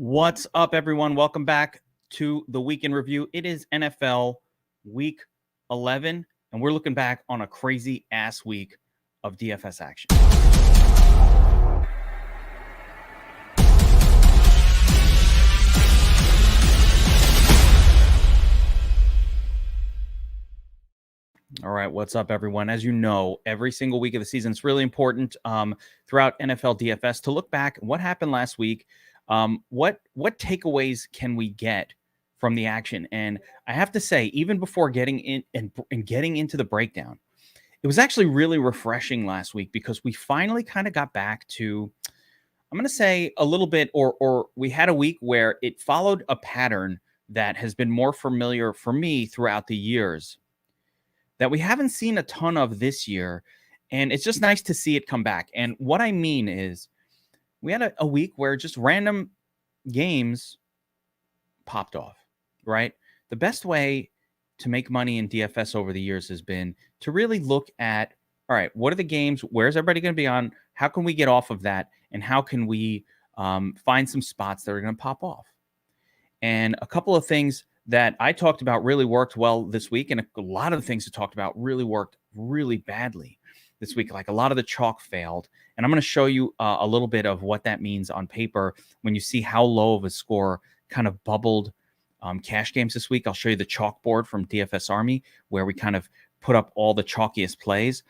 What's up, everyone? Welcome back to the Week in Review. It is NFL Week 11, and we're looking back on a crazy-ass week of DFS action. All right, what's up, everyone? As you know, every single week of the season, it's really important throughout NFL DFS to look back what happened last week. What takeaways can we get from the action? And I have to say, even before getting in and getting into the breakdown, it was actually really refreshing last week because we finally kind of got back to, I'm going to say a little bit, or we had a week where it followed a pattern that has been more familiar for me throughout the years that we haven't seen a ton of this year. And it's just nice to see it come back. And what I mean is we had a week where just random games popped off, right? The best way to make money in DFS over the years has been to really look at, all right, what are the games? Where's everybody going to be on? How can we get off of that? And how can we find some spots that are going to pop off? And a couple of things that I talked about really worked well this week. And a lot of the things I talked about really worked really badly this week. Like a lot of the chalk failed. And I'm going to show you a little bit of what that means on paper when you see how low of a score kind of bubbled cash games this week. I'll show you the chalkboard from DFS Army where we kind of put up all the chalkiest plays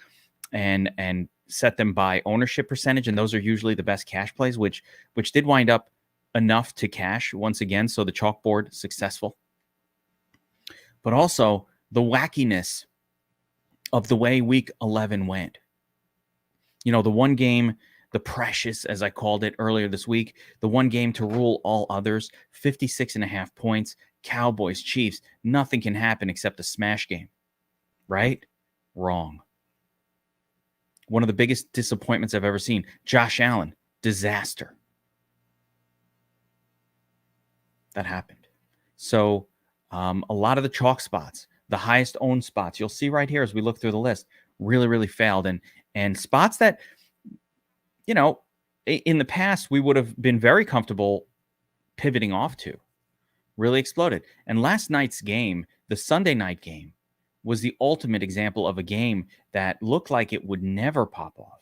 and set them by ownership percentage. And those are usually the best cash plays, which did wind up enough to cash once again. So the chalkboard successful. But also the wackiness of the way week 11 went. You know, the one game, the precious, as I called it earlier this week, the one game to rule all others, 56.5 points, Cowboys, Chiefs, nothing can happen except a smash game, right? Wrong. One of the biggest disappointments I've ever seen, Josh Allen, disaster. That happened. So a lot of the chalk spots, the highest owned spots, you'll see right here as we look through the list, really failed. And spots that, you know, in the past, we would have been very comfortable pivoting off to, really exploded. And last night's game, the Sunday night game, was the ultimate example of a game that looked like it would never pop off.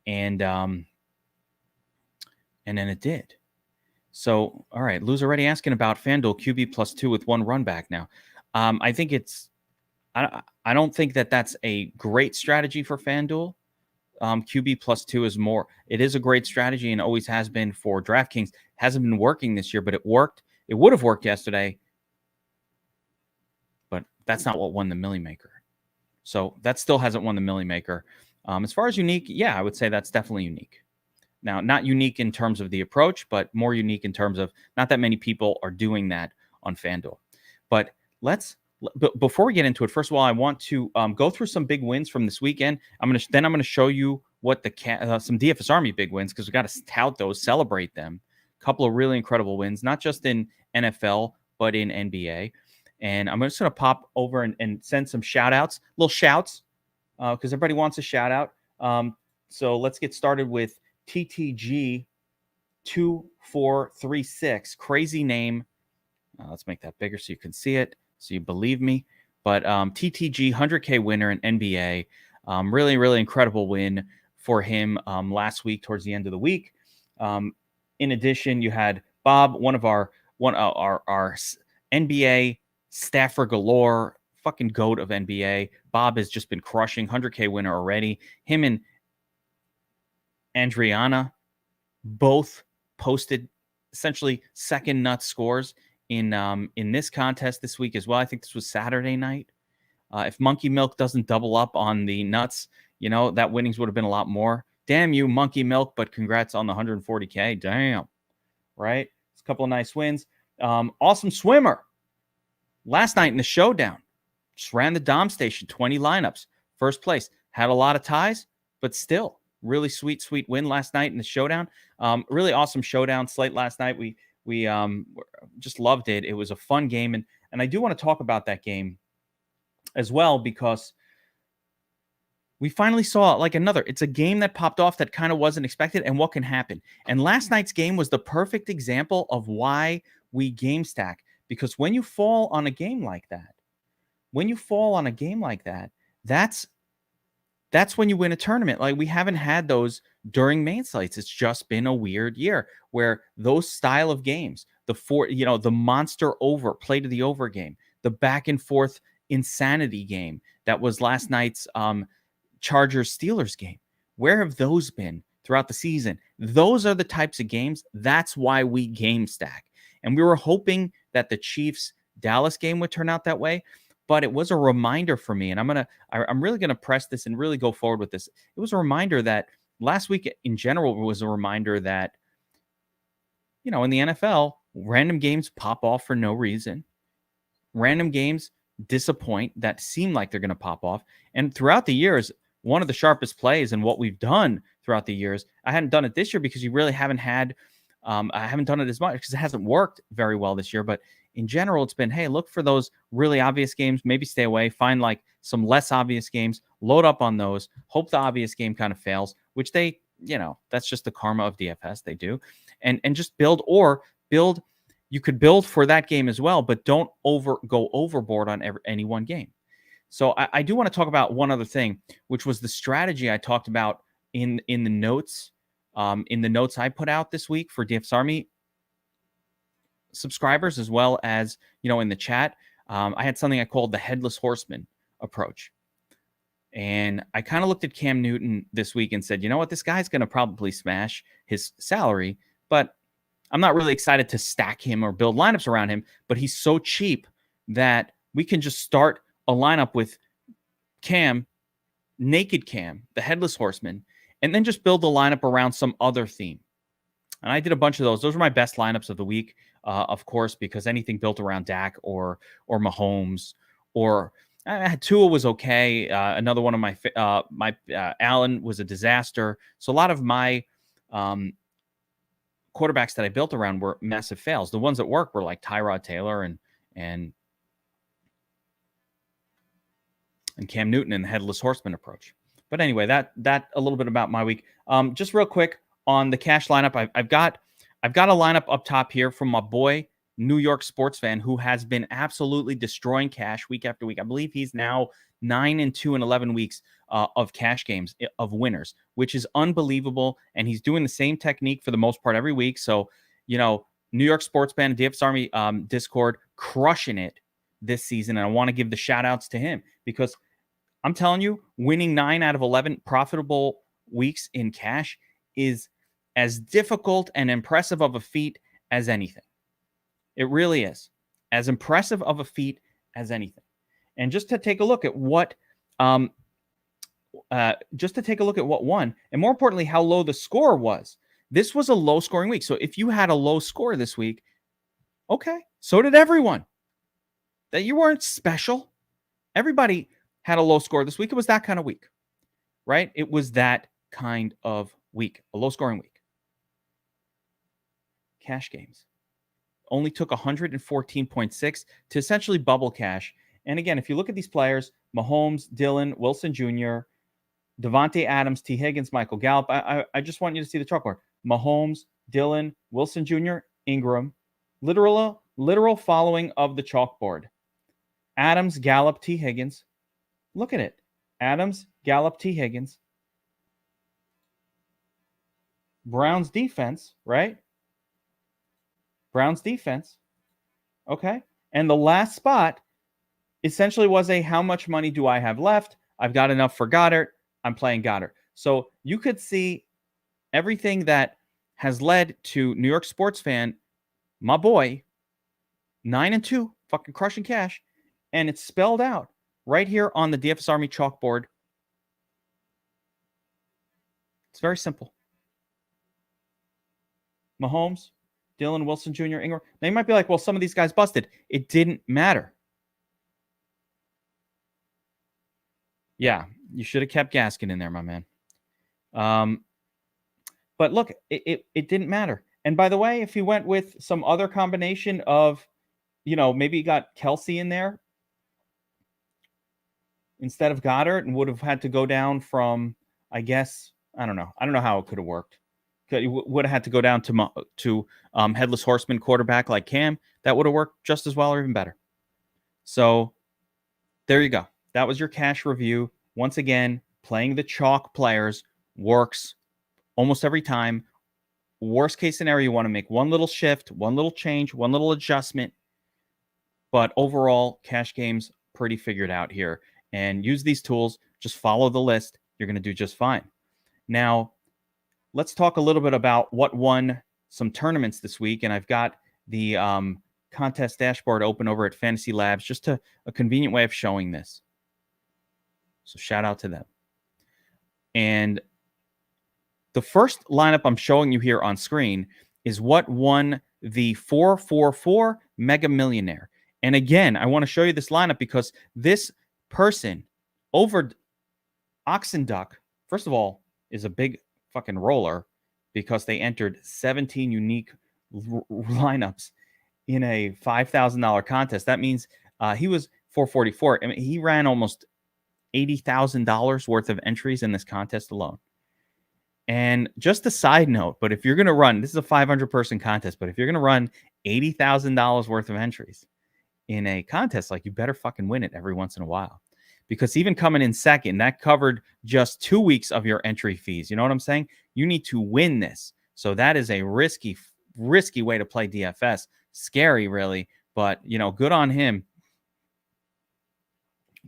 And then it did. So, all right, Lou's already asking about FanDuel QB +2 with one run back now. I think I don't think that's a great strategy for FanDuel. QB +2 is more. It is a great strategy and always has been for DraftKings. Hasn't been working this year, but it worked. It would have worked yesterday, but that's not what won the Millimaker. So that still hasn't won the Millimaker. As far as unique, yeah, I would say that's definitely unique. Now, not unique in terms of the approach, but more unique in terms of not that many people are doing that on FanDuel. But before we get into it, first of all, I want to go through some big wins from this weekend. I'm going to show you what some DFS Army big wins, because we got to tout those, celebrate them. A couple of really incredible wins, not just in NFL, but in NBA. And I'm just going to pop over and send some little shouts, because everybody wants a shout out. So let's get started with TTG 2436, crazy name. Let's make that bigger so you can see it, so you believe me. But TTG 100K winner in NBA, really incredible win for him last week towards the end of the week. In addition, you had Bob, one of our NBA staffer galore, fucking goat of NBA. Bob has just been crushing, 100K winner already. Him and Adriana both posted essentially second nut scores in this contest this week as well. I think this was Saturday night. If Monkey Milk doesn't double up on the nuts, you know, that winnings would have been a lot more. Damn you, Monkey Milk, but congrats on the 140K. Damn. Right? It's a couple of nice wins. Awesome swimmer. Last night in the showdown, just ran the Dom station, 20 lineups. First place. Had a lot of ties, but still. Really sweet win last night in the showdown. Really awesome showdown slate last night. We just loved it. It was a fun game. And I do want to talk about that game as well, because we finally saw like another. It's a game that popped off that kind of wasn't expected and what can happen. And last night's game was the perfect example of why we game stack. Because when you fall on a game like that, that's when you win a tournament. Like we haven't had those during main slates. It's just been a weird year where those style of games, the monster over, play to the over game, the back and forth insanity game that was last night's Chargers Steelers game. Where have those been throughout the season? Those are the types of games. That's why we game stack. And we were hoping that the Chiefs Dallas game would turn out that way. But it was a reminder for me, and I'm really gonna press this and really go forward with this. It was a reminder that last week in general was a reminder that, in the NFL, random games pop off for no reason. Random games disappoint that seem like they're gonna pop off. And throughout the years, one of the sharpest plays and what we've done throughout the years, I hadn't done it this year because you really haven't had. I haven't done it as much because it hasn't worked very well this year, but in general, it's been, hey, look for those really obvious games, maybe stay away, find like some less obvious games, load up on those, hope the obvious game kind of fails, which they, that's just the karma of DFS. They do. And just build. You could build for that game as well, but don't go overboard on any one game. So I do want to talk about one other thing, which was the strategy I talked about in the notes. In the notes I put out this week for DFS Army subscribers, as well as, in the chat, I had something I called the headless horseman approach. And I kind of looked at Cam Newton this week and said, you know what, this guy's going to probably smash his salary, but I'm not really excited to stack him or build lineups around him, but he's so cheap that we can just start a lineup with Cam, naked Cam, the headless horseman, and then just build the lineup around some other theme. And I did a bunch of those. Those were my best lineups of the week, of course, because anything built around Dak or Mahomes or Tua was okay. Another one of my Allen was a disaster. So a lot of my quarterbacks that I built around were massive fails. The ones that worked were like Tyrod Taylor and Cam Newton and the headless horseman approach. But anyway, that a little bit about my week. Just real quick on the cash lineup, I've got a lineup up top here from my boy New York sports fan who has been absolutely destroying cash week after week. I believe he's now 9-2 in 11 weeks of cash games of winners, which is unbelievable. And he's doing the same technique for the most part every week. So, New York sports fan, DFS Army Discord, crushing it this season. And I want to give the shout outs to him because I'm telling you, winning 9 out of 11 profitable weeks in cash is as difficult and impressive of a feat as anything. It really is. As impressive of a feat as anything. And just to take a look at what won, and more importantly, how low the score was. This was a low scoring week. So if you had a low score this week, okay, so did everyone. That you weren't special. Everybody had a low score this week. It was that kind of week, right? It was that kind of week, a low scoring week. Cash games only took 114.6 to essentially bubble cash. And again, if you look at these players, Mahomes, Dillon, Wilson Jr., Devontae Adams, T. Higgins, Michael Gallup, I just want you to see the chalkboard. Mahomes, Dillon, Wilson Jr., Ingram, literal following of the chalkboard. Adams, Gallup, T. Higgins. Look at it. Adams, Gallup, T. Higgins. Browns defense, right? Browns defense. Okay. And the last spot essentially was a how much money do I have left? I've got enough for Goddard. I'm playing Goddard. So you could see everything that has led to New York sports fan, my boy, 9-2, fucking crushing cash. And it's spelled out right here on the DFS Army chalkboard. It's very simple. Mahomes, Dillon, Wilson Jr., Ingram. Now you might be like, well, some of these guys busted. It didn't matter. Yeah, you should have kept Gaskin in there, my man. But look, it didn't matter. And by the way, if you went with some other combination of, maybe you got Kelsey in there, instead of Goddard and would have had to go down from, I guess, I don't know how it could have worked. It would have had to go down to headless horseman quarterback like Cam. That would have worked just as well or even better. So there you go. That was your cash review. Once again, playing the chalk players works almost every time. Worst case scenario, you want to make one little shift, one little change, one little adjustment. But overall, cash games pretty figured out here. And use these tools. Just follow the list. You're going to do just fine. Now, let's talk a little bit about what won some tournaments this week. And I've got the contest dashboard open over at Fantasy Labs, just a convenient way of showing this. So shout out to them. And the first lineup I'm showing you here on screen is what won the 444 Mega Millionaire. And again, I want to show you this lineup because this person over Oxenduck, first of all, is a big fucking roller because they entered 17 unique lineups in a $5,000 contest. That means he was 444. I mean, he ran almost $80,000 worth of entries in this contest alone. And just a side note, but if you're going to run, this is a 500-person contest, but if you're going to run $80,000 worth of entries in a contest, like, you better fucking win it every once in a while. Because even coming in second, that covered just 2 weeks of your entry fees. You know what I'm saying? You need to win this. So that is a risky way to play DFS. Scary, really, but, good on him.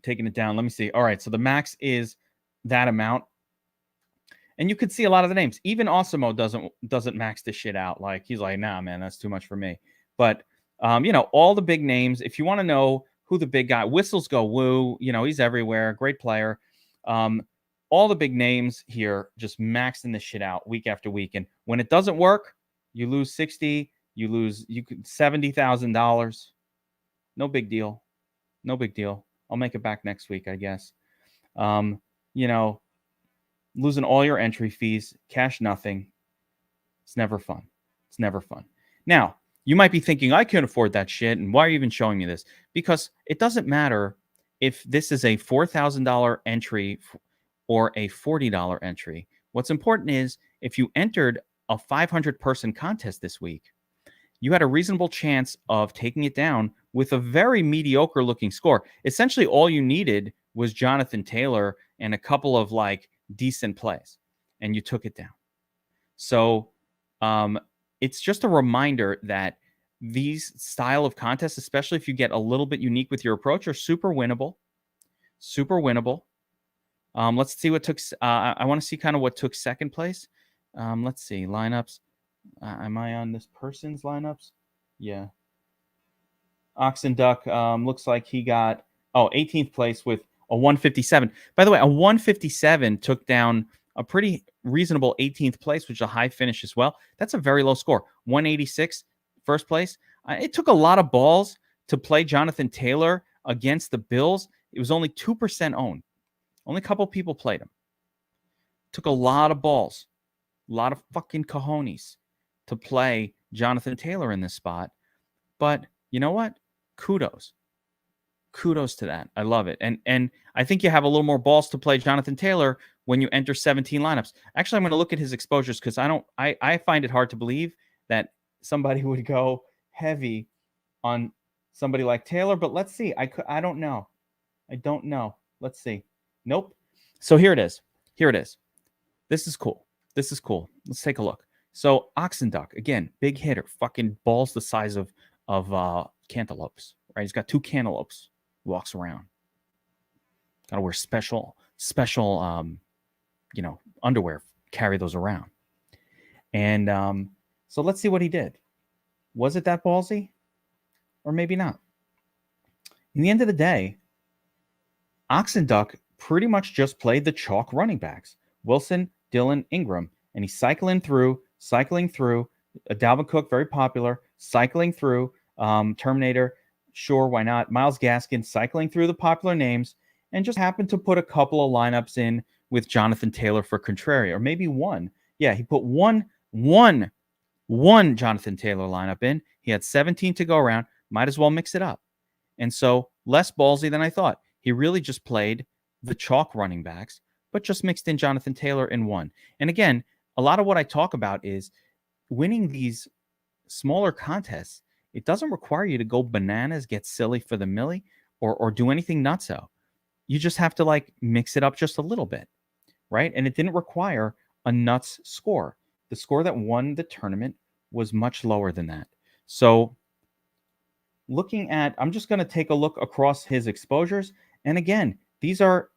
Taking it down. Let me see. All right, so the max is that amount. And you could see a lot of the names. Even Osimo doesn't max this shit out. Like, he's like, nah, man, that's too much for me. But, all the big names, if you want to know who the big guy, Whistles Go Woo, he's everywhere. Great player. All the big names here just maxing this shit out week after week. And when it doesn't work, you lose 60, you could $70,000. No big deal. No big deal. I'll make it back next week, I guess. Losing all your entry fees, cash nothing. It's never fun. It's never fun. Now, you might be thinking, I can't afford that shit, and why are you even showing me this? Because it doesn't matter if this is a $4,000 entry or a $40 entry. What's important is if you entered a 500-person contest this week, you had a reasonable chance of taking it down with a very mediocre-looking score. Essentially, all you needed was Jonathan Taylor and a couple of, decent plays, and you took it down. So it's just a reminder that these style of contests, especially if you get a little bit unique with your approach, are super winnable. Let's see what took I want to see kind of what took second place. Let's see lineups. Am I on this person's lineups? Yeah. Oxenduck looks like he got 18th place with a 157. By the way, a 157 took down a pretty reasonable 18th place, which is a high finish as well. That's a very low score. 186, first place. It took a lot of balls to play Jonathan Taylor against the Bills. It was only 2% owned. Only a couple people played him. Took a lot of balls, a lot of fucking cojones to play Jonathan Taylor in this spot. But you know what? Kudos to that. I love it. And I think you have a little more balls to play Jonathan Taylor when you enter 17 lineups. Actually, I'm going to look at his exposures because I find it hard to believe that somebody would go heavy on somebody like Taylor, but let's see. I don't know. Let's see. Nope. So here it is. This is cool. Let's take a look. So Oxenduck, again, big hitter, fucking balls the size of cantaloupes, right? He's got 2 cantaloupes. Walks around. Got to wear special underwear. Carry those around. And so let's see what he did. Was it that ballsy? Or maybe not. In the end of the day, Oxenduck pretty much just played the chalk running backs. Wilson, Dillon, Ingram. And he's cycling through. Dalvin Cook, very popular. Cycling through. Terminator. Sure, why not? Myles Gaskin cycling through the popular names and just happened to put a couple of lineups in with Jonathan Taylor for contrary, or maybe one. Yeah, he put one Jonathan Taylor lineup in. He had 17 to go around. Might as well mix it up. And so less ballsy than I thought. He really just played the chalk running backs, but just mixed in Jonathan Taylor and won. And again, a lot of what I talk about is winning these smaller contests. It doesn't require you to go bananas, get silly for the milli, or do anything nutso. You just have to like mix it up just a little bit, right? And it didn't require a nuts score. The score that won the tournament was much lower than that. So looking at, I'm just going to take a look across his exposures. And again, these are,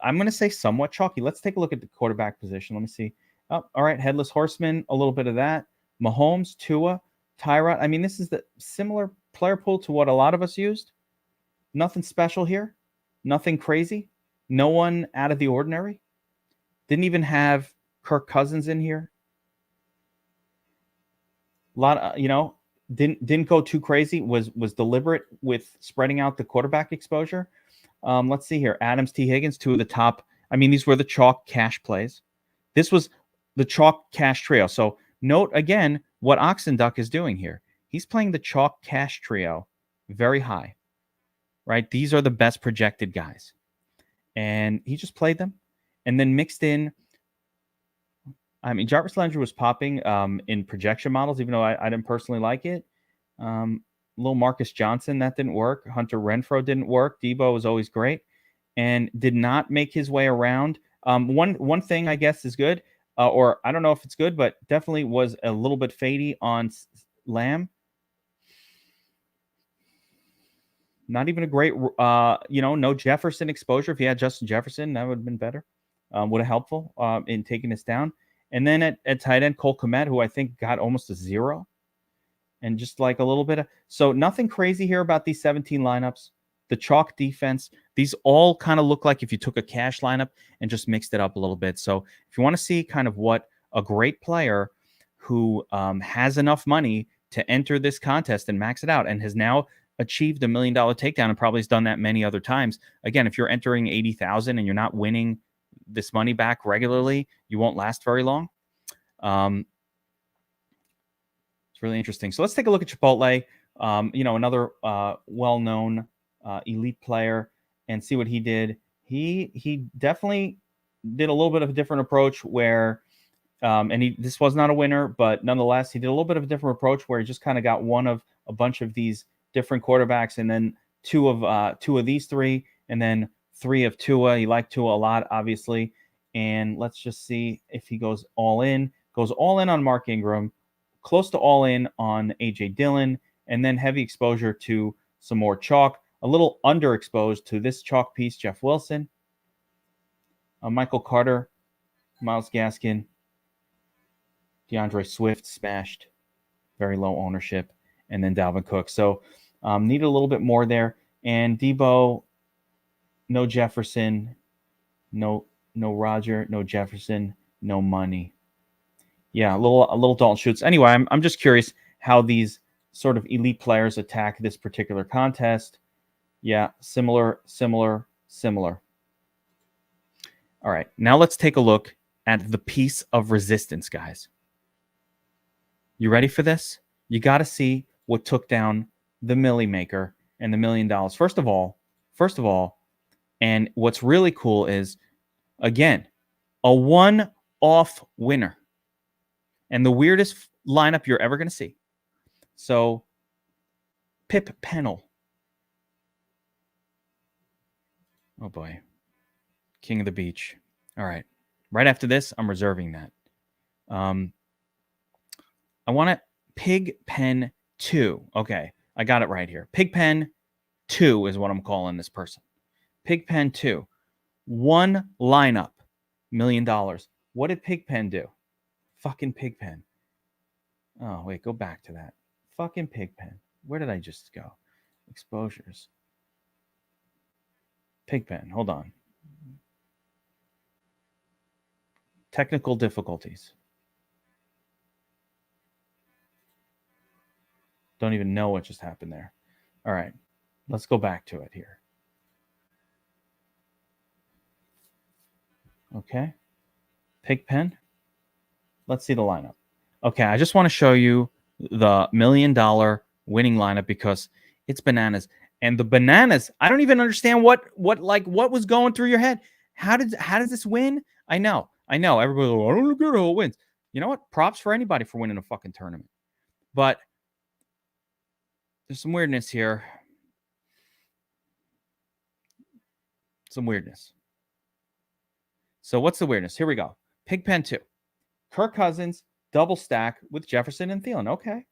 I'm going to say somewhat chalky. Let's take a look at the quarterback position. Let me see. Oh, all right. Headless Horseman, a little bit of that. Mahomes, Tua, Tyrod. I mean, this is the similar player pool to what a lot of us used. Nothing special here. Nothing crazy. No one out of the ordinary. Didn't even have Kirk Cousins in here. A lot of, didn't go too crazy. Was deliberate with spreading out the quarterback exposure. Let's see here. Adams, T. Higgins, two of the top. I mean, these were the chalk cash plays. This was the chalk cash trio. So note again what Oxenduck is doing here. He's playing the chalk cash trio very high, right? These are the best projected guys. And he just played them and then mixed in. I mean, Jarvis Landry was popping in projection models, even though I didn't personally like it. Little Marcus Johnson, that didn't work. Hunter Renfrow didn't work. Debo was always great and did not make his way around. One thing I guess is good, or I don't know if it's good, but definitely was a little bit fadey on Lamb. Not even a great, no Jefferson exposure. If he had Justin Jefferson, that would have been better. Would have helpful in taking this down. And then at tight end, Cole Kmet, who I think got almost a 0. And just like a little bit of... So nothing crazy here about these 17 lineups. The chalk defense, these all kind of look like if you took a cash lineup and just mixed it up a little bit. So if you want to see kind of what a great player who has enough money to enter this contest and max it out and has now achieved $1 million takedown and probably has done that many other times. Again, if you're entering 80,000 and you're not winning this money back regularly, you won't last very long. It's really interesting. So let's take a look at Chipotle, another well-known elite player, and see what he did. He definitely did a little bit of a different approach where, this was not a winner, but nonetheless, he did a little bit of a different approach where he just kind of got one of a bunch of these different quarterbacks, and then two of these three, and then 3 of Tua. He liked Tua a lot, obviously. And let's just see if he goes all in. Goes all in on Mark Ingram, close to all in on A.J. Dillon, and then heavy exposure to some more chalk. A little underexposed to this chalk piece, Jeff Wilson, Michael Carter, Myles Gaskin, DeAndre Swift smashed, very low ownership, and then Dalvin Cook. So needed a little bit more there. And Debo, no Jefferson, no Roger, no Jefferson, no money. Yeah, a little Dalton Schultz. Anyway, I'm just curious how these sort of elite players attack this particular contest. Yeah, similar. All right, now let's take a look at the piece of resistance, guys. You ready for this? You got to see what took down the Millimaker and the $1 million. First of all, and what's really cool is, again, a one-off winner. And the weirdest lineup you're ever going to see. So, Pip Pennell. Oh, boy. King of the Beach. All right. Right after this, I'm reserving that. I want to Pigpen 2. Okay. I got it right here. Pigpen 2 is what I'm calling this person. Pigpen 2. One lineup. $1 million. What did Pigpen do? Fucking Pigpen. Oh, wait, go back to that. Fucking Pigpen. Where did I just go? Exposures. Pigpen. Hold on. Technical difficulties. Don't even know what just happened there. All right. Let's go back to it here. Okay. Pigpen. Let's see the lineup. Okay, I just want to show you the $1 million winning lineup because it's bananas. And the bananas, I don't even understand what was going through your head. How does this win? I know. Everybody, I don't get how it wins. You know what? Props for anybody for winning a fucking tournament. But there's some weirdness here. Some weirdness. So what's the weirdness? Here we go. Pigpen 2. Kirk Cousins, double stack with Jefferson and Thielen. Okay,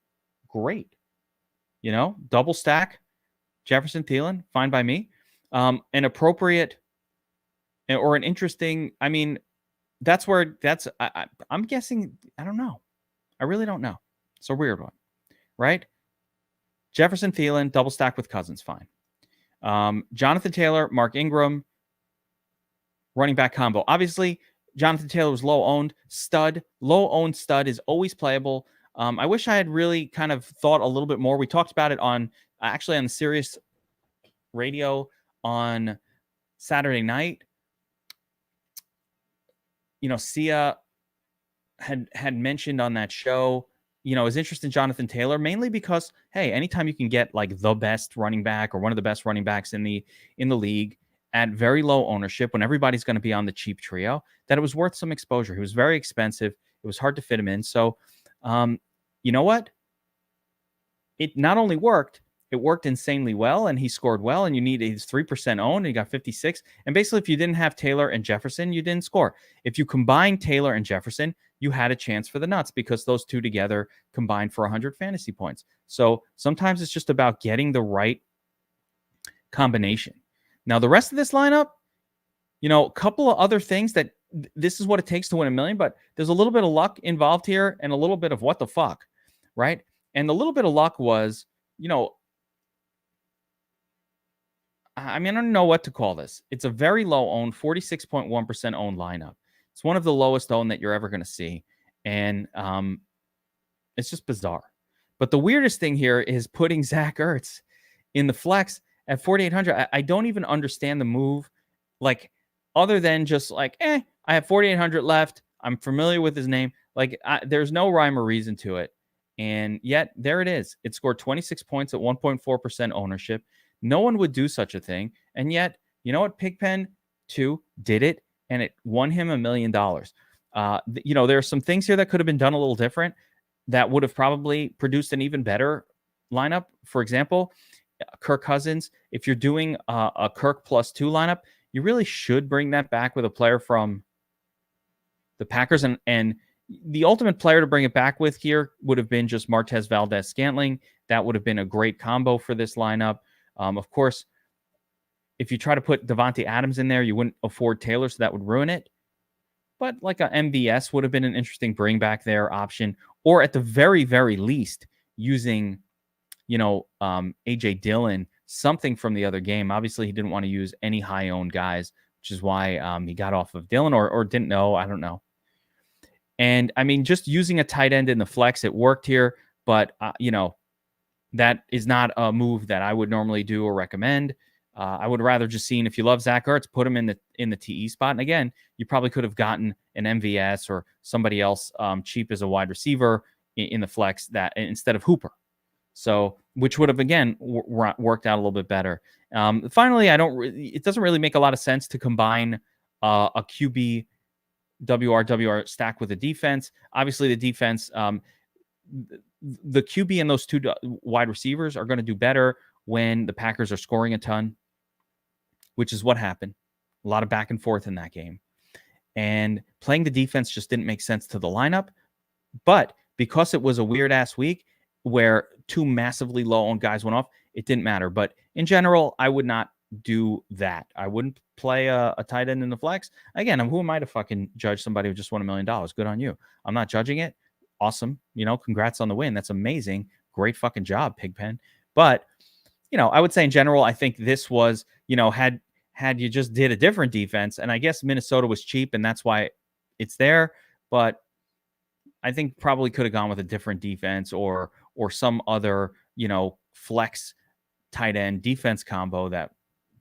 great. Double stack, Jefferson, Thielen, fine by me. An appropriate or an interesting, I'm guessing, I don't know. I really don't know. It's a weird one, right? Jefferson, Thielen, double stack with Cousins, fine. Jonathan Taylor, Mark Ingram, running back combo. Obviously, Jonathan Taylor was low-owned. Low-owned stud is always playable. I wish I had really kind of thought a little bit more. We talked about it on the Sirius radio on Saturday night. Sia had mentioned on that show, his interest in Jonathan Taylor, mainly because, hey, anytime you can get like the best running back or one of the best running backs in the league at very low ownership, when everybody's going to be on the cheap trio, that it was worth some exposure. He was very expensive. It was hard to fit him in. So, you know what? It not only worked, it worked insanely well, and he scored well, and he's 3% owned, and he got 56. And basically, if you didn't have Taylor and Jefferson, you didn't score. If you combine Taylor and Jefferson, you had a chance for the nuts because those two together combined for 100 fantasy points. So sometimes it's just about getting the right combination. Now, the rest of this lineup, a couple of other things that this is what it takes to win $1 million, but there's a little bit of luck involved here and a little bit of what the fuck, right? And the little bit of luck was, I don't know what to call this. It's a very low owned, 46.1% owned lineup. It's one of the lowest owned that you're ever going to see. And it's just bizarre. But the weirdest thing here is putting Zach Ertz in the flex at 4,800. I don't even understand the move. Like, other than just like, I have 4,800 left. I'm familiar with his name. Like, there's no rhyme or reason to it. And yet, there it is. It scored 26 points at 1.4% ownership. No one would do such a thing. And yet, you know what? Pigpen 2 did it, and it won him $1 million. There are some things here that could have been done a little different that would have probably produced an even better lineup. For example, Kirk Cousins, if you're doing a Kirk +2 lineup, you really should bring that back with a player from the Packers. And the ultimate player to bring it back with here would have been just Martez Valdez-Scantling. That would have been a great combo for this lineup. Of course, if you try to put Devontae Adams in there, you wouldn't afford Taylor, so that would ruin it. But like a MVS would have been an interesting bring back there option, or at the very, very least, using, AJ Dillon, something from the other game. Obviously, he didn't want to use any high-owned guys, which is why he got off of Dillon or didn't know. I don't know. And just using a tight end in the flex, it worked here, but that is not a move that I would normally do or recommend. I would rather just seen, if you love Zach Ertz, put him in the TE spot. And again, you probably could have gotten an MVS or somebody else cheap as a wide receiver in the flex that instead of Hooper. So, which would have again worked out a little bit better. Finally, it doesn't really make a lot of sense to combine a QB WR stack with a defense. Obviously, the defense, the QB and those two wide receivers are going to do better when the Packers are scoring a ton, which is what happened. A lot of back and forth in that game. And playing the defense just didn't make sense to the lineup. But because it was a weird-ass week where two massively low-owned guys went off, it didn't matter. But in general, I would not do that. I wouldn't play a tight end in the flex. Again, who am I to fucking judge somebody who just won $1 million? Good on you. I'm not judging it. Awesome. Congrats on the win. That's amazing. Great fucking job, Pigpen. But, I would say in general, I think this was, had you just did a different defense, and I guess Minnesota was cheap and that's why it's there. But I think probably could have gone with a different defense or some other, flex tight end defense combo that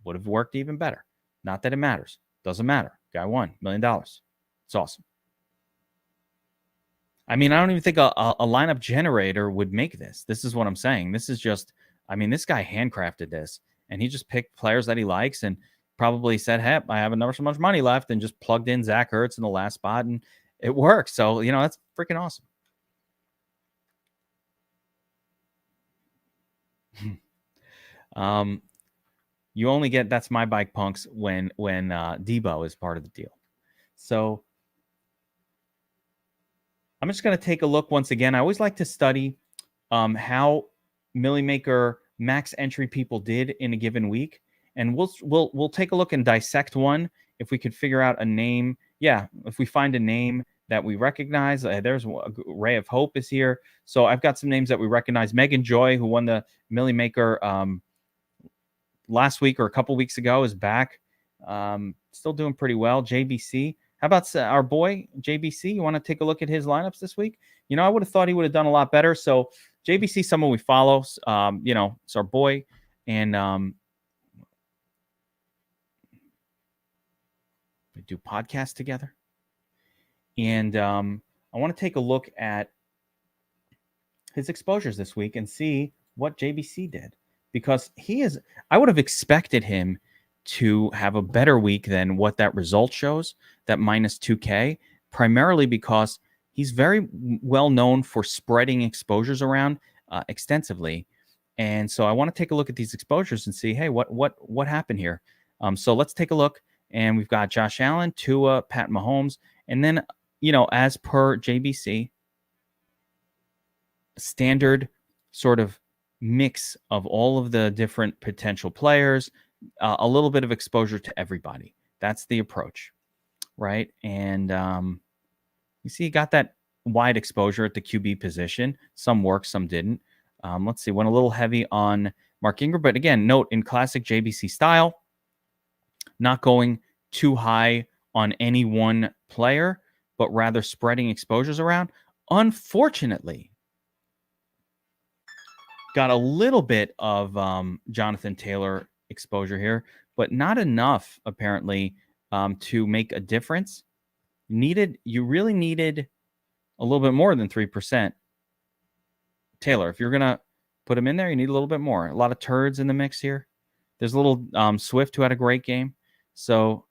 would have worked even better. Not that it matters. Doesn't matter. Guy won $1 million. It's awesome. I don't even think a lineup generator would make this. This is what I'm saying. This is just, this guy handcrafted this, and he just picked players that he likes and probably said, "Hey, I have another so much money left," and just plugged in Zach Ertz in the last spot, and it worked. So that's freaking awesome. You only get That's My Bike Punks when Debo is part of the deal. So I'm just going to take a look once again. I always like to study how Millimaker max entry people did in a given week, and we'll take a look and dissect one. If we could figure out a name, if we find a name that we recognize, there's a ray of hope is here. So I've got some names that we recognize. Megan Joy, who won the Millimaker last week or a couple weeks ago, is back. Still doing pretty well. JBC. How about our boy JBC? You want to take a look at his lineups this week? I would have thought he would have done a lot better. So JBC, someone we follow. It's our boy, and we do podcasts together. And I want to take a look at his exposures this week and see what JBC did, because I would have expected him to have a better week than what that result shows, that minus 2K, primarily because he's very well known for spreading exposures around extensively. And so I want to take a look at these exposures and see, hey, what happened here? So let's take a look. And we've got Josh Allen, Tua, Pat Mahomes, and then, as per JBC, standard sort of mix of all of the different potential players, a little bit of exposure to everybody. That's the approach, right? And you see, he got that wide exposure at the QB position. Some worked, some didn't. Let's see, went a little heavy on Mark Ingram, but again, note in classic JBC style, not going too high on any one player, but rather spreading exposures around. Unfortunately, got a little bit of Jonathan Taylor exposure here, but not enough apparently to make a difference. You really needed a little bit more than 3%. Taylor, if you're gonna put him in there, you need a little bit more. A lot of turds in the mix here. There's a little Swift who had a great game. So,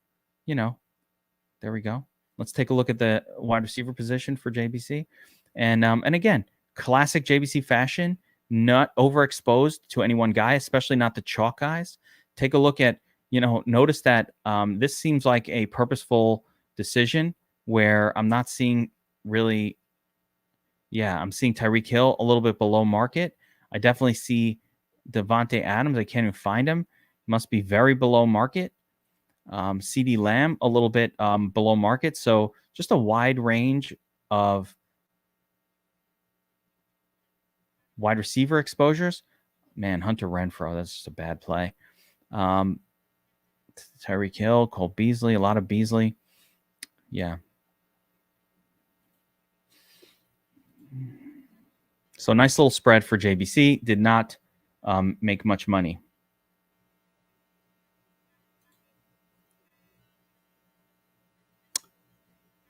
there we go. Let's take a look at the wide receiver position for JBC. And again, classic JBC fashion, not overexposed to any one guy, especially not the chalk guys. Take a look at, notice that this seems like a purposeful decision where I'm not seeing really, I'm seeing Tyreek Hill a little bit below market. I definitely see Devontae Adams. I can't even find him. Must be very below market. CD Lamb a little bit below market. So just a wide range of wide receiver exposures. Man, Hunter Renfrow, that's just a bad play. Tyreek Hill, Cole Beasley, a lot of Beasley. Yeah. So nice little spread for JBC. Did not make much money.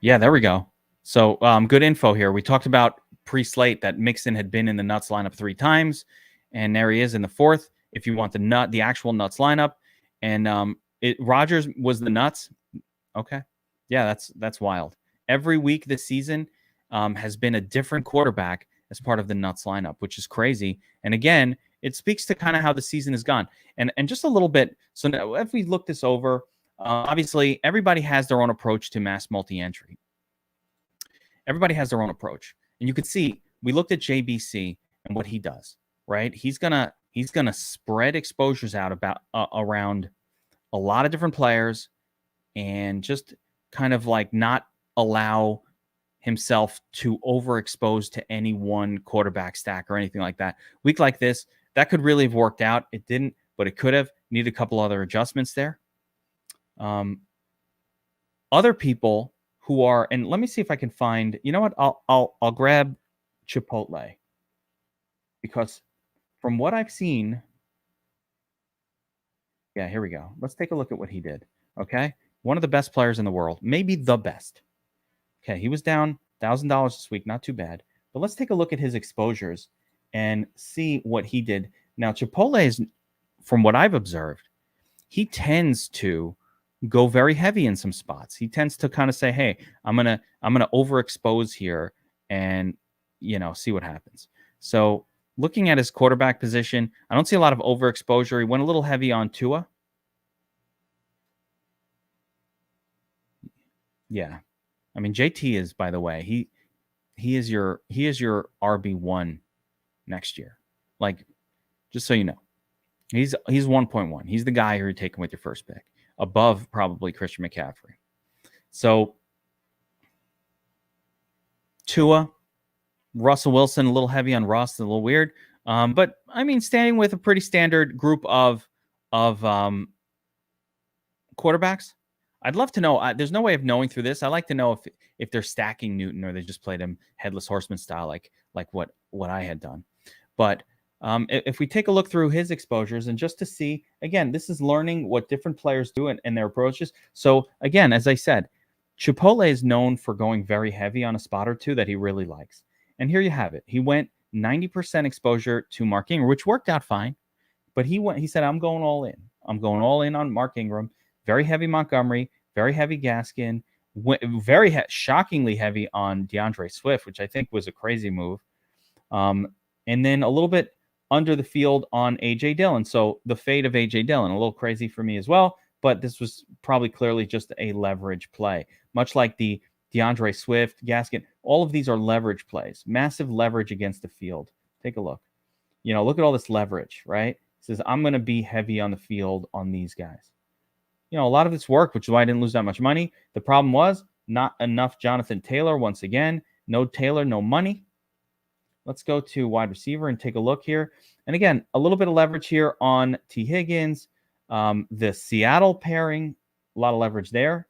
Yeah, there we go. So good info here. We talked about pre-slate that Mixon had been in the Nuts lineup 3 times, and there he is in the 4th. If you want the actual Nuts lineup, and Rodgers was the Nuts. Okay, yeah, that's wild. Every week this season has been a different quarterback as part of the Nuts lineup, which is crazy. And again, it speaks to kind of how the season has gone. And just a little bit. So now, if we look this over, obviously everybody has their own approach to mass multi-entry. Everybody has their own approach. And you can see, we looked at JBC and what he does, right? He's gonna spread exposures out around a lot of different players and just kind of like not allow himself to overexpose to any one quarterback stack or anything like that. Week like this, that could really have worked out. It didn't, but it could have. Need a couple other adjustments there. Other people who are, and let me see if I can find, you know what? I'll grab Chipotle, because from what I've seen, yeah, here we go. Let's take a look at what he did. Okay. One of the best players in the world, maybe the best. Okay. He was down $1,000 this week. Not too bad, but let's take a look at his exposures and see what he did. Now, Chipotle is, from what I've observed, he tends to go very heavy in some spots. He tends to kind of say, "Hey, I'm gonna overexpose here and see what happens." So looking at his quarterback position, I don't see a lot of overexposure. He went a little heavy on Tua. Yeah, I mean JT is, by the way, he is your RB1 next year. Like, just so you know, he's 1.1. He's the guy who you're taking with your first pick, above probably Christian McCaffrey. So Tua, Russell Wilson, a little heavy on Russ, a little weird. But I mean, staying with a pretty standard group of quarterbacks. I'd love to know. There's no way of knowing through this. I like to know if they're stacking Newton or they just played him headless horseman style, like what I had done. But if we take a look through his exposures and just to see, again, this is learning what different players do and their approaches. So again, as I said, Chipotle is known for going very heavy on a spot or two that he really likes. And here you have it. He went 90% exposure to Mark Ingram, which worked out fine. But he said, I'm going all in. I'm going all in on Mark Ingram. Very heavy Montgomery, very heavy Gaskin, shockingly heavy on DeAndre Swift, which I think was a crazy move. And then a little bit under the field on A.J. Dillon. So the fade of A.J. Dillon, a little crazy for me as well. But this was probably clearly just a leverage play. Much like the DeAndre Swift, Gaskin, all of these are leverage plays. Massive leverage against the field. Take a look. Look at all this leverage, right? It says, I'm going to be heavy on the field on these guys. A lot of this worked, which is why I didn't lose that much money. The problem was not enough Jonathan Taylor once again. No Taylor, no money. Let's go to wide receiver and take a look here. And again, a little bit of leverage here on T. Higgins. The Seattle pairing, a lot of leverage there.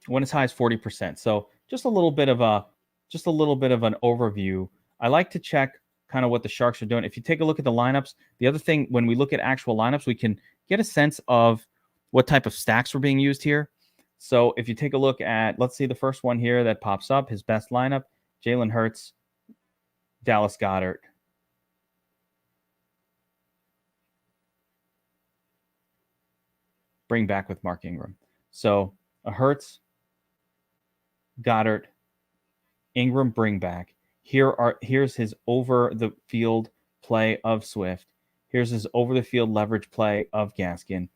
Went as high as 40%. So just a little bit of an overview. I like to check kind of what the Sharks are doing. If you take a look at the lineups, the other thing, when we look at actual lineups, we can get a sense of what type of stacks were being used here. So if you take a look at, let's see the first one here that pops up, his best lineup, Jalen Hurts, Dallas Goedert. Bring back with Mark Ingram. So a Hurts, Goddard, Ingram, bring back. Here's his over the field play of Swift. Here's his over the field leverage play of Gaskin.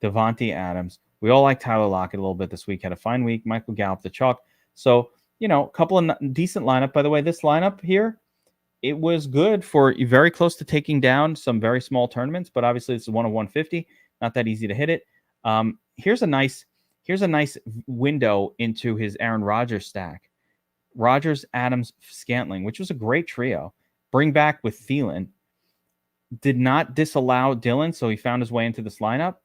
Devontae Adams. We all like Tyler Lockett a little bit this week. Had a fine week. Michael Gallup, the chalk. So, a couple of decent lineup. By the way, this lineup here, it was good for very close to taking down some very small tournaments, but obviously it's 1 of 150. Not that easy to hit it. Here's a nice window into his Aaron Rodgers stack. Rodgers, Adams, Scantling, which was a great trio. Bring back with Thielen. Did not disallow Dillon, so he found his way into this lineup.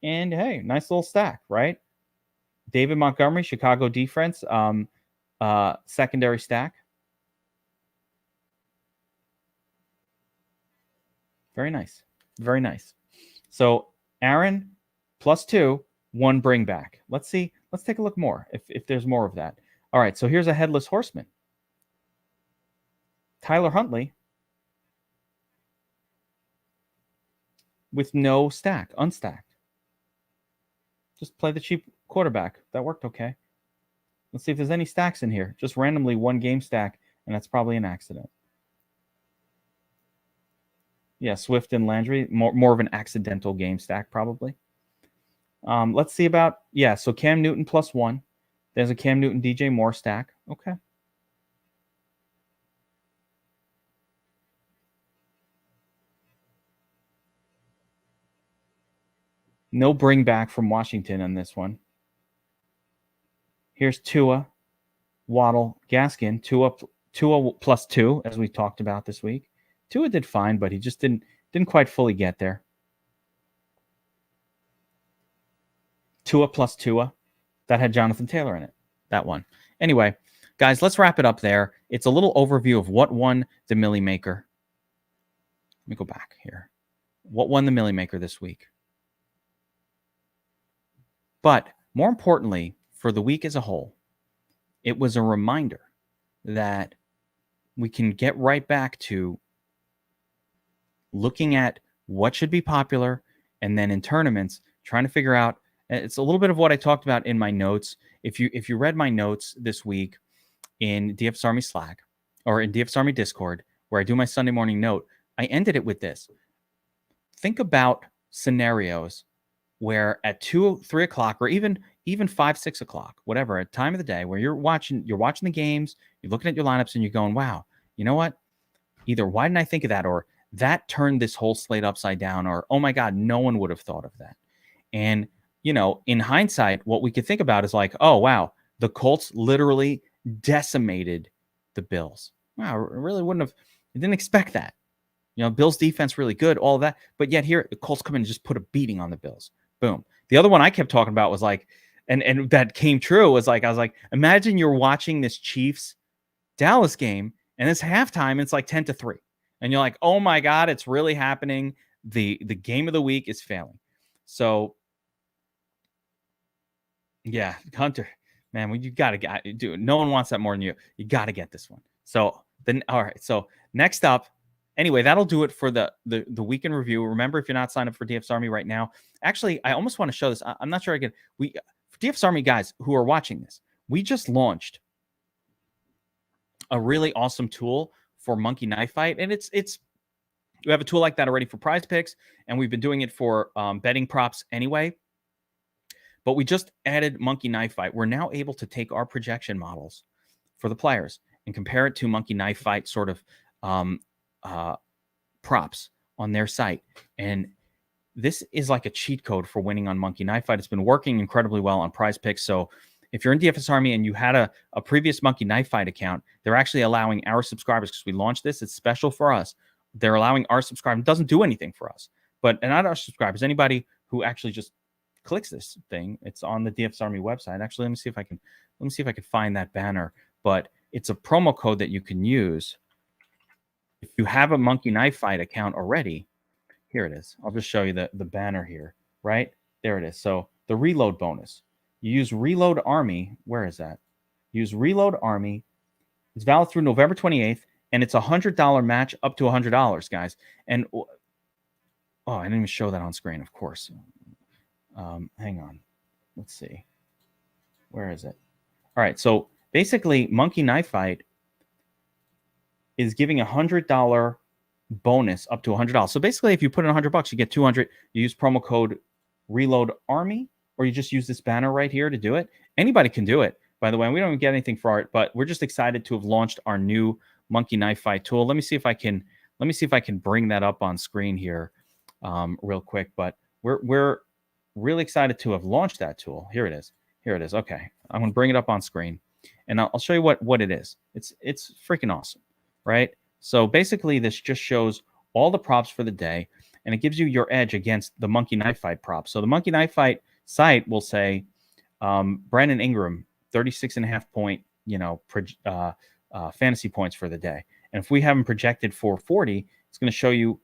And hey, nice little stack, right? David Montgomery, Chicago defense, secondary stack. Very nice. Very nice. So Aaron +2, 1 bring back. Let's see. Let's take a look more if there's more of that. All right, so here's a headless horseman. Tyler Huntley with no stack, unstacked. Just play the cheap quarterback. That worked okay. Let's see if there's any stacks in here. Just randomly 1 game stack, and that's probably an accident. Yeah, Swift and Landry, more of an accidental game stack probably. Let's see about, so Cam Newton +1. There's a Cam Newton DJ Moore stack. Okay. No bring back from Washington on this one. Here's Tua, Waddle, Gaskin. Tua +2, as we talked about this week. Tua did fine, but he just didn't quite fully get there. Tua +Tua. That had Jonathan Taylor in it. That one. Anyway, guys, let's wrap it up there. It's a little overview of what won the Millimaker. Let me go back here. What won the Millimaker this week? But more importantly, for the week as a whole, it was a reminder that we can get right back to looking at what should be popular, and then in tournaments, trying to figure out. It's a little bit of what I talked about in my notes. If you read my notes this week in DFS Army Slack or in DFS Army Discord, where I do my Sunday morning note, I ended it with this. Think about scenarios where at 2, 3 o'clock, or even 5, 6 o'clock, whatever, at time of the day, where you're watching the games, you're looking at your lineups, and you're going, wow, you know what? Either why didn't I think of that, or that turned this whole slate upside down, or oh my God, no one would have thought of that. And in hindsight, what we could think about is like, oh wow, the Colts literally decimated the Bills. Wow, I really didn't expect that. Bills defense really good, all of that, but yet here the Colts come in and just put a beating on the Bills. Boom. The other one I kept talking about was like, and that came true, was like, I was like, imagine you're watching this Chiefs Dallas game and it's halftime and it's like 10-3. And you're like, oh my God, it's really happening. The game of the week is failing. So yeah, Hunter, man, you got to get, dude, no one wants that more than you. You got to get this one. So then, all right. So next up, anyway, that'll do it for the weekend review. Remember, if you're not signed up for DFS Army right now, actually, I almost want to show this. I'm not sure I can. For DFS Army guys who are watching this, we just launched a really awesome tool for Monkey Knife Fight, and it's we have a tool like that already for Prize Picks, and we've been doing it for betting props anyway. But we just added Monkey Knife Fight. We're now able to take our projection models for the players and compare it to Monkey Knife Fight sort of props on their site. And this is like a cheat code for winning on Monkey Knife Fight. It's been working incredibly well on Prize Picks. So if you're in DFS Army and you had a previous Monkey Knife Fight account, they're actually allowing our subscribers, because we launched this, it's special for us. They're allowing our subscribers, it doesn't do anything for us, but not our subscribers, anybody who actually just clicks this thing. It's on the DFS Army website. Actually, let me see if I can find that banner. But it's a promo code that you can use if you have a Monkey Knife Fight account already. Here it is. I'll just show you the banner here. Right there it is. So the reload bonus. You use Reload Army. Where is that? Use Reload Army. It's valid through November 28th, and it's $100 match up to $100, guys. And I didn't even show that on screen, of course. Hang on. Let's see. Where is it? All right. So basically, Monkey Knife Fight is giving $100 bonus up to $100. So basically, if you put in $100, you get $200. You use promo code Reload Army, or you just use this banner right here to do it. Anybody can do it, by the way. And we don't even get anything for it, but we're just excited to have launched our new Monkey Knife Fight tool. Let me see if I can bring that up on screen here real quick. But we're really excited to have launched that tool. Here it is. Okay, I'm going to bring it up on screen, and I'll show you what it is. It's freaking awesome, right? So basically, this just shows all the props for the day, and it gives you your edge against the Monkey Knife Fight props. So the Monkey Knife Fight site will say Brandon Ingram, 36.5 point, fantasy points for the day. And if we have him projected for 40, it's going to show you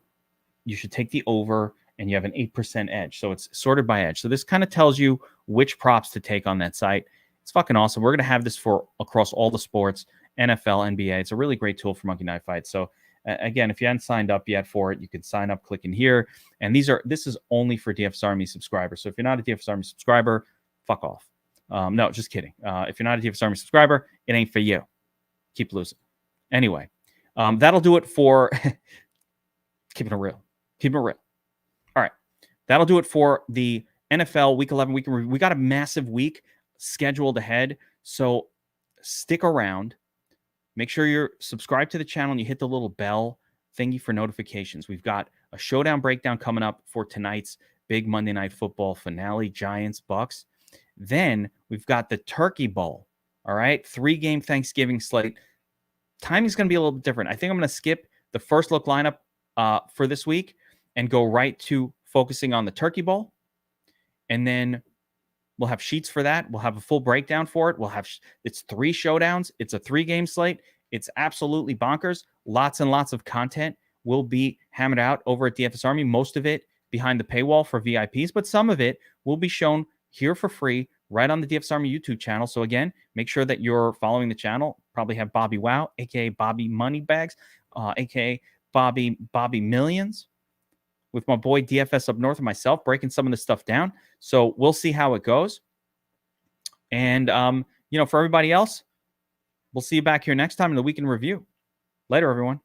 should take the over, and you have an 8% edge. So it's sorted by edge. So this kind of tells you which props to take on that site. It's fucking awesome. We're going to have this for across all the sports, NFL, NBA. It's a really great tool for Monkey Knife Fight. So again, if you hadn't signed up yet for it, you can sign up clicking here. And this is only for DFS Army subscribers. So if you're not a DFS Army subscriber, fuck off. No, just kidding. If you're not a DFS Army subscriber, it ain't for you. Keep losing. Anyway, that'll do it for keeping it real. All right. That'll do it for the NFL Week 11 week in review. We got a massive week scheduled ahead, so stick around. Make sure you're subscribed to the channel and you hit the little bell thingy for notifications. We've got a showdown breakdown coming up for tonight's big Monday Night Football finale, Giants, Bucks. Then we've got the Turkey Bowl, all right? 3-game Thanksgiving slate. Timing's going to be a little bit different. I think I'm going to skip the first look lineup for this week and go right to focusing on the Turkey Bowl. And then we'll have sheets for that. We'll have a full breakdown for it. It's 3 showdowns. It's a 3-game slate. It's absolutely bonkers. Lots and lots of content will be hammered out over at DFS Army. Most of it behind the paywall for VIPs, but some of it will be shown here for free right on the DFS Army YouTube channel. So again, make sure that you're following the channel. Probably have Bobby Wow, aka Bobby Moneybags, aka Bobby Millions. with my boy DFS Up North and myself, breaking some of this stuff down. So we'll see how it goes. And, for everybody else, we'll see you back here next time in the Week in Review. Later, everyone.